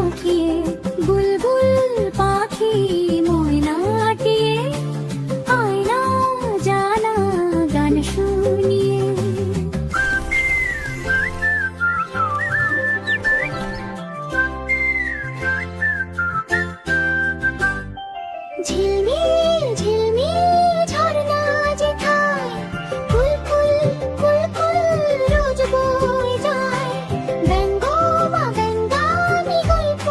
মাখিয়ে বুলবুল পাখি ময়নাটিয়ে আয়না জানা গান শুনিয়ে। ঝিলমিল ঝিলমিল ঝরনা যেথায় কুলকুল কুলকুল রোজ বয়ে যায়, ব্যঙ্গ বা ব্যঙ্গামি গল্প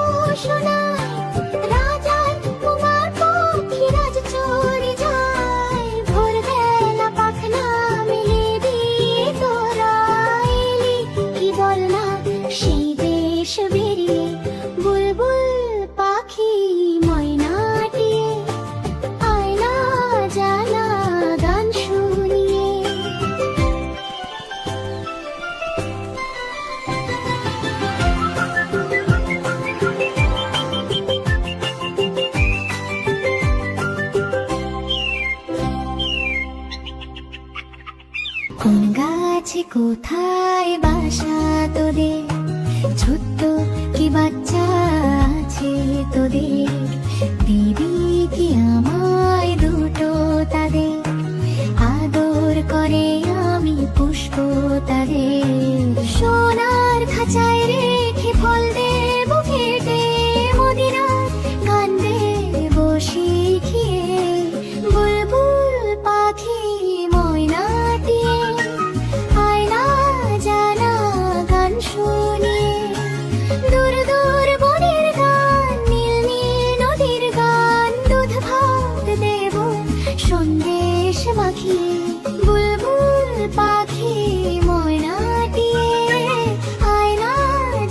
শোনায়, রাজার কুমার পক্ষীরাজ চড়ে যায়। ভোরবেলা পাখনা মেলে দিয়ে তোরা এলি, কি বল না সেই দেশ বেরিয়ে বুলবুল পাখি ময়নাটিয়ে আয়না জানা গান শুনিয়ে। কোন গাছে কোথায় বাসা তোদের, ছোট্ট কি বাচ্চা আছে তোদের, দিবি কি আমায় দুটো তাদের, আদর করে আমি পুষ্প তাদের। সোনার খাঁচায় রেখে ফল দেব কেটে, মদিনার গান দেব শিখিয়ে, বুলবুল পাখি ময়নাটিয়ে আয়না জানা গান শুনিয়ে। দূর দূর বনের গান, নীল নীল নদীর গান, দুধ ভাত দেব সন্দেশ মাখিয়ে, বুলবুল পাখি ময়নাটিয়ে আয়না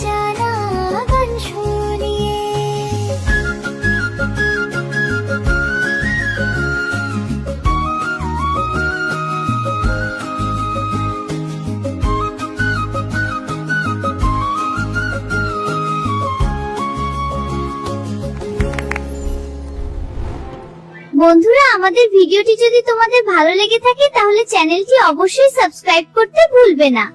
জানা গান শুনিয়ে। বন্ধুরা, আমাদের ভিডিওটি যদি তোমাদের ভালো লেগে থাকে তাহলে চ্যানেলটি অবশ্যই সাবস্ক্রাইব করতে ভুলবে না।